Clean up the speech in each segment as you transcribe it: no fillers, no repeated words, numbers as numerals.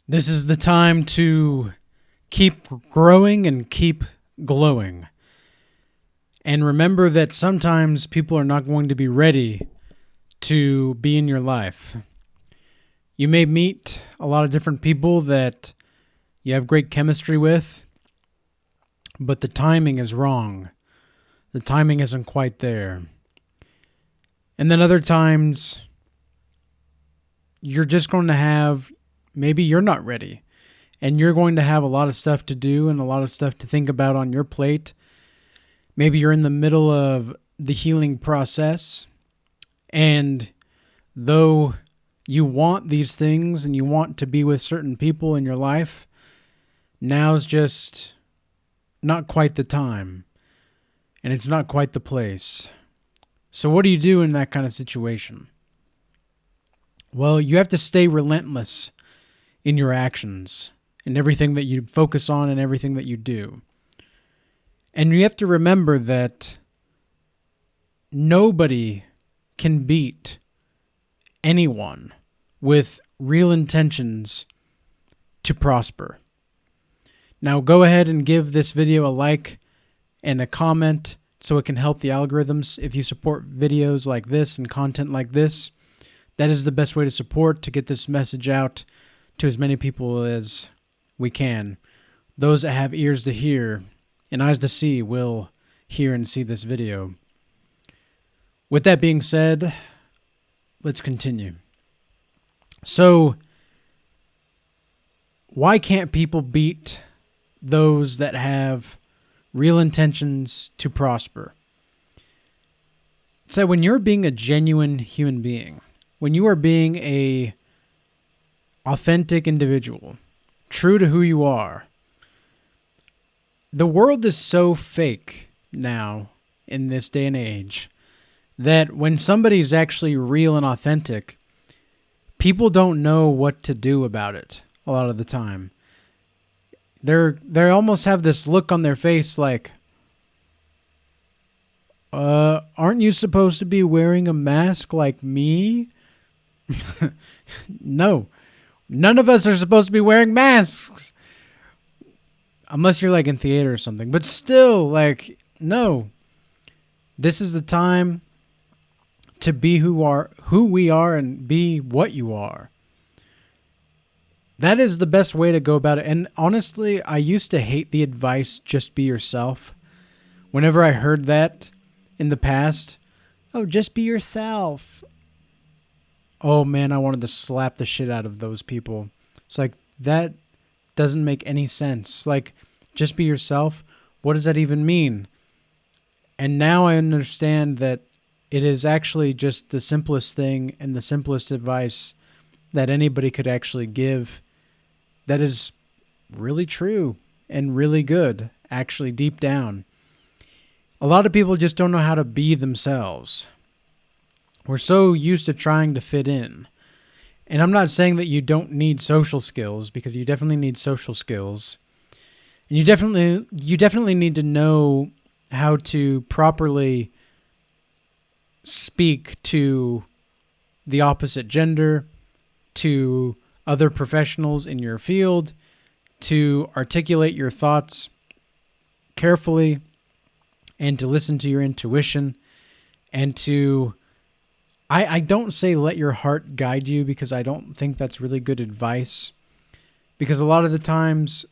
This is the time to keep growing and keep glowing. And remember that sometimes people are not going to be ready to be in your life. You may meet a lot of different people that you have great chemistry with, but the timing is wrong. The timing isn't quite there. And then other times, you're just going to have, maybe you're not ready. And you're going to have a lot of stuff to do and a lot of stuff to think about on your plate. Maybe you're in the middle of the healing process. And though you want these things and you want to be with certain people in your life, now's just not quite the time. And it's not quite the place. So what do you do in that kind of situation? Well, you have to stay relentless in your actions, in everything that you focus on and everything that you do. And you have to remember that nobody can beat anyone with real intentions to prosper. Now go ahead and give this video a like and a comment so it can help the algorithms. If you support videos like this and content like this, that is the best way to support, to get this message out to as many people as we can. Those that have ears to hear and eyes to see will hear and see this video. With that being said, let's continue. So, why can't people beat those that have real intentions to prosper? So when you're being a genuine human being, when you are being a authentic individual, true to who you are, the world is so fake now in this day and age that when somebody's actually real and authentic, people don't know what to do about it a lot of the time. They almost have this look on their face like, aren't you supposed to be wearing a mask like me? No. None of us are supposed to be wearing masks. Unless you're like in theater or something. But still, like, no. This is the time to be who we are and be what you are. That is the best way to go about it. And honestly, I used to hate the advice, just be yourself. Whenever I heard that in the past, oh, just be yourself. Oh man, I wanted to slap the shit out of those people. It's like, that doesn't make any sense. Like, just be yourself. What does that even mean? And now I understand that it is actually just the simplest thing and the simplest advice that anybody could actually give. That is really true and really good, actually, deep down. A lot of people just don't know how to be themselves. We're so used to trying to fit in. And I'm not saying that you don't need social skills, because you definitely need social skills. And you definitely need to know how to properly speak to the opposite gender, to other professionals in your field, to articulate your thoughts carefully, and to listen to your intuition, and to, I don't say let your heart guide you, because I don't think that's really good advice, because a lot of the times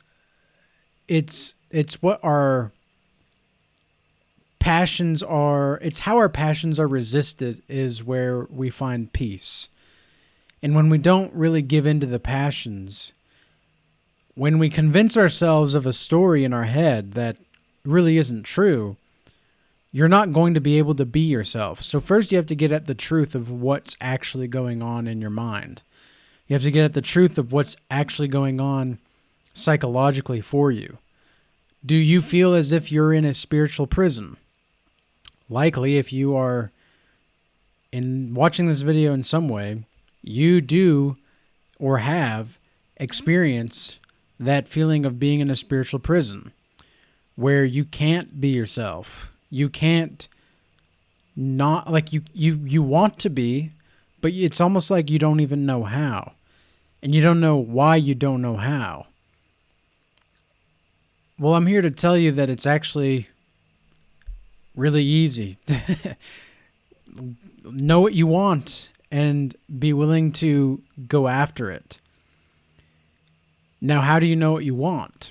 it's what our passions are, it's how our passions are resisted is where we find peace. And when we don't really give in to the passions, when we convince ourselves of a story in our head that really isn't true, you're not going to be able to be yourself. So first you have to get at the truth of what's actually going on in your mind. You have to get at the truth of what's actually going on psychologically for you. Do you feel as if you're in a spiritual prison? Likely, if you are watching this video in some way, you do or have experienced that feeling of being in a spiritual prison where you can't be yourself. You can't you want to be, but it's almost like you don't even know how. and you don't know why you don't know how. Well, I'm here to tell you that it's actually really easy. Know what you want and be willing to go after it. Now, how do you know what you want?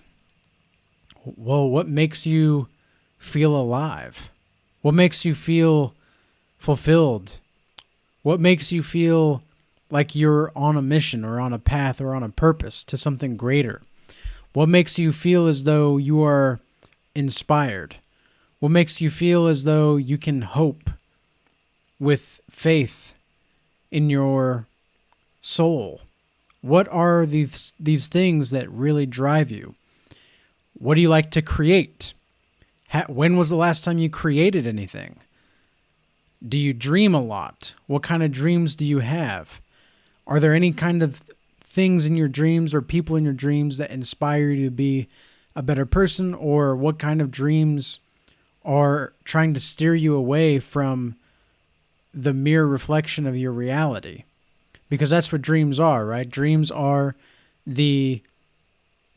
Well, what makes you feel alive? What makes you feel fulfilled? What makes you feel like you're on a mission or on a path or on a purpose to something greater? What makes you feel as though you are inspired? What makes you feel as though you can hope with faith in your soul? What are these things that really drive you? What do you like to create? When was the last time you created anything? Do you dream a lot? What kind of dreams do you have? Are there any kind of things in your dreams or people in your dreams that inspire you to be a better person? Or what kind of dreams are trying to steer you away from the mere reflection of your reality? Because that's what dreams are, right? Dreams are the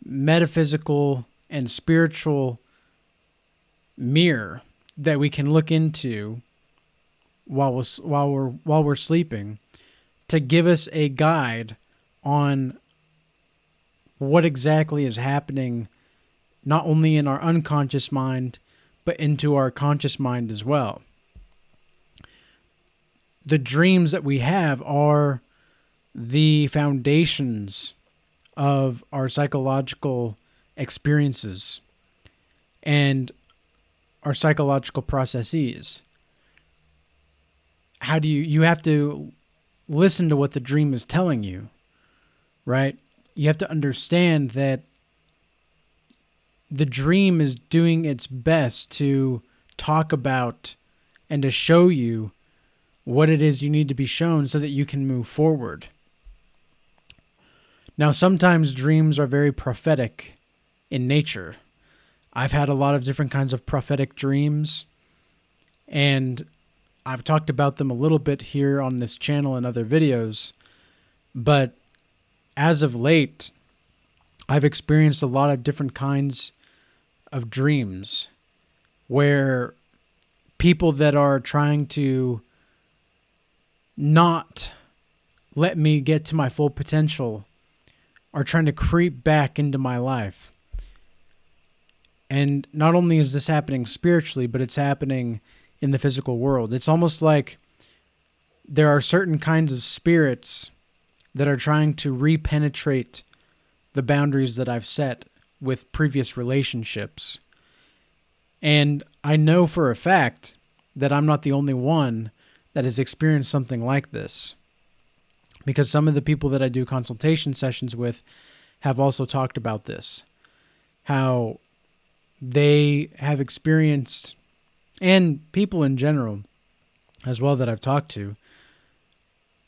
metaphysical and spiritual mirror that we can look into while we're sleeping, to give us a guide on what exactly is happening, not only in our unconscious mind, but into our conscious mind as well. The dreams that we have are the foundations of our psychological experiences and our psychological processes. How do you have to listen to what the dream is telling you, right? You have to understand that the dream is doing its best to talk about and to show you what it is you need to be shown so that you can move forward. Now, sometimes dreams are very prophetic in nature. I've had a lot of different kinds of prophetic dreams, and I've talked about them a little bit here on this channel and other videos, but as of late, I've experienced a lot of different kinds of dreams where people that are trying to not let me get to my full potential are trying to creep back into my life. And not only is this happening spiritually, but it's happening in the physical world. It's almost like there are certain kinds of spirits that are trying to repenetrate the boundaries that I've set with previous relationships. And I know for a fact that I'm not the only one that has experienced something like this, because some of the people that I do consultation sessions with have also talked about this, how they have experienced, and people in general as well that I've talked to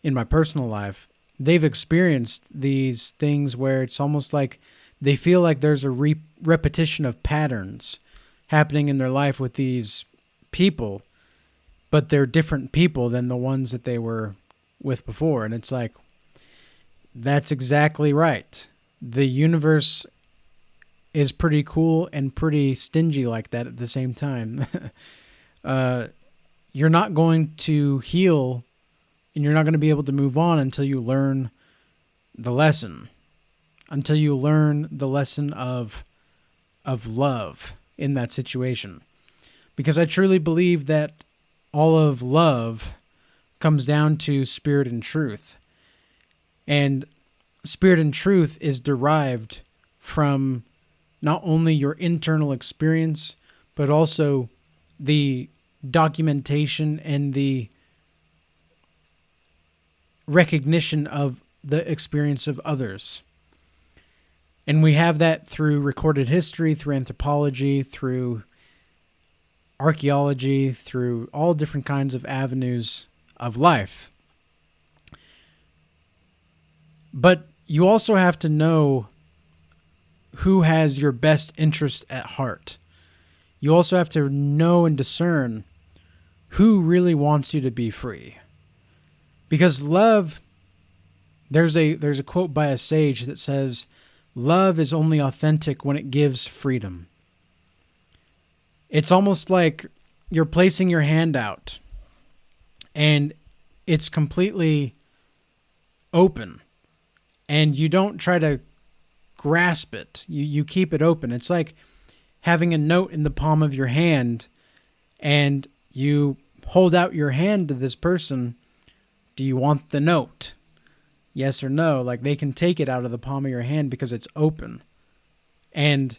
in my personal life, they've experienced these things where it's almost like they feel like there's a repetition of patterns happening in their life with these people, but they're different people than the ones that they were with before. And it's like, that's exactly right. The universe is pretty cool and pretty stingy like that at the same time. You're not going to heal and you're not going to be able to move on until you learn the lesson, until you learn the lesson of love in that situation. Because I truly believe that all of love comes down to spirit and truth. And spirit and truth is derived from not only your internal experience, but also the documentation and the recognition of the experience of others. And we have that through recorded history, through anthropology, through archaeology, through all different kinds of avenues of life. But you also have to know who has your best interest at heart. You also have to know and discern who really wants you to be free. Because love There's a quote by a sage that says, "Love is only authentic when it gives freedom." It's almost like you're placing your hand out and it's completely open, and you don't try to grasp it. You keep it open. It's like having a note in the palm of your hand, and you hold out your hand to this person. Do you want the note? Yes or no? Like, they can take it out of the palm of your hand because it's open. And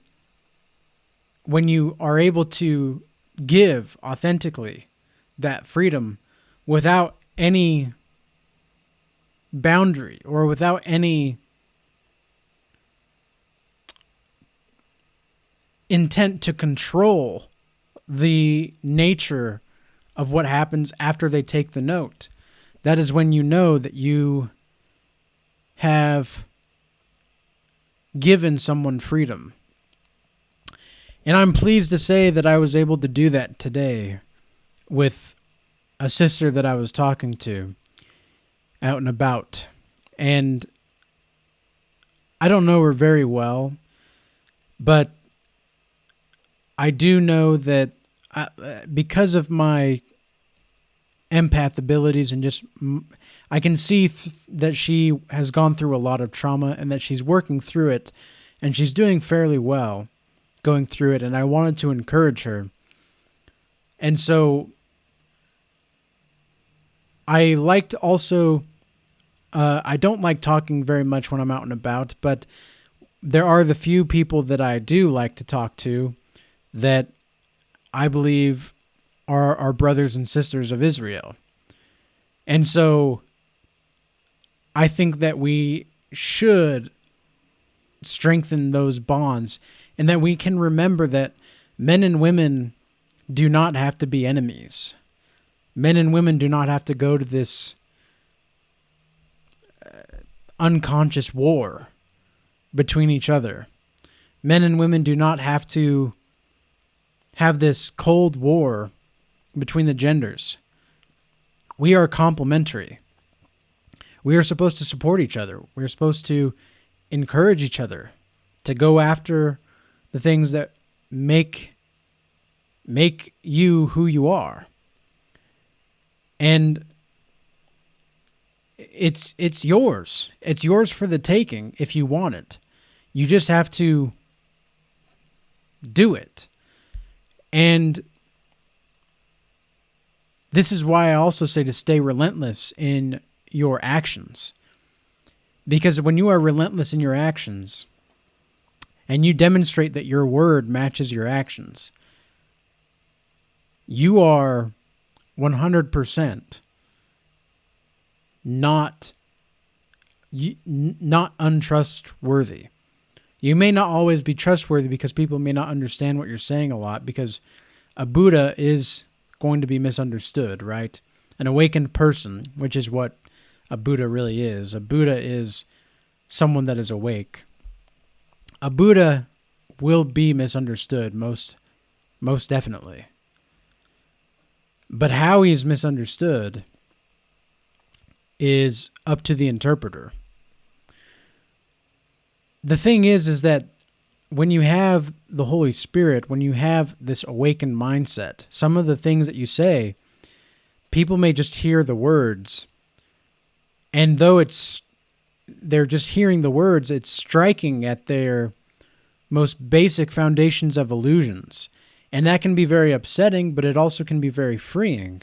when you are able to give authentically that freedom without any boundary or without any intent to control the nature of what happens after they take the note, that is when you know that you have given someone freedom. And I'm pleased to say that I was able to do that today with a sister that I was talking to out and about. And I don't know her very well, but I do know that because of my empath abilities and just I can see that she has gone through a lot of trauma and that she's working through it, and she's doing fairly well going through it, and I wanted to encourage her. And so I liked also I don't like talking very much when I'm out and about, but there are the few people that I do like to talk to that I believe are our brothers and sisters of Israel. And so I think that we should strengthen those bonds, and that we can remember that men and women do not have to be enemies. Men and women do not have to go to this unconscious war between each other. Men and women do not have to have this cold war between the genders. We are complementary. We are supposed to support each other. We're supposed to encourage each other to go after the things that make you who you are. And it's yours. It's yours for the taking if you want it. You just have to do it. And this is why I also say to stay relentless in your actions. Because when you are relentless in your actions and you demonstrate that your word matches your actions, you are 100% not untrustworthy. You may not always be trustworthy because people may not understand what you're saying a lot, because a Buddha is going to be misunderstood, right? An awakened person, which is what a Buddha really is. A Buddha is someone that is awake. A Buddha will be misunderstood most definitely. But how he is misunderstood is up to the interpreter. The thing is that when you have the Holy Spirit, when you have this awakened mindset, some of the things that you say, people may just hear the words, and though they're just hearing the words, it's striking at their most basic foundations of illusions. And that can be very upsetting, but it also can be very freeing.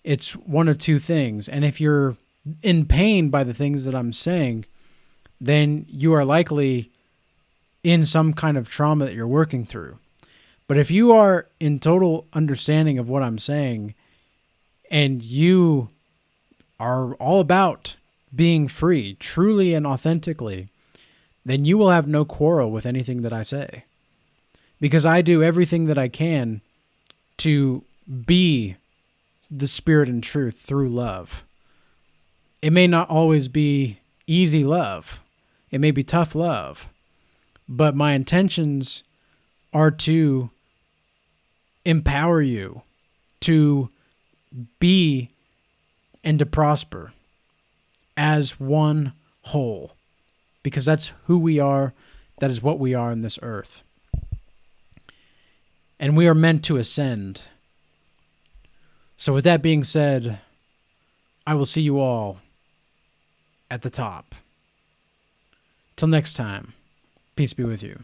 It's one of two things. And if you're in pain by the things that I'm saying, then you are likely in some kind of trauma that you're working through. But if you are in total understanding of what I'm saying, and you are all about being free, truly and authentically, then you will have no quarrel with anything that I say. Because I do everything that I can to be the spirit and truth through love. It may not always be easy love. It may be tough love. But my intentions are to empower you to be and to prosper. as one whole, because that's who we are. That is what we are in this earth. And we are meant to ascend. So with that being said, I will see you all at the top. Till next time, peace be with you.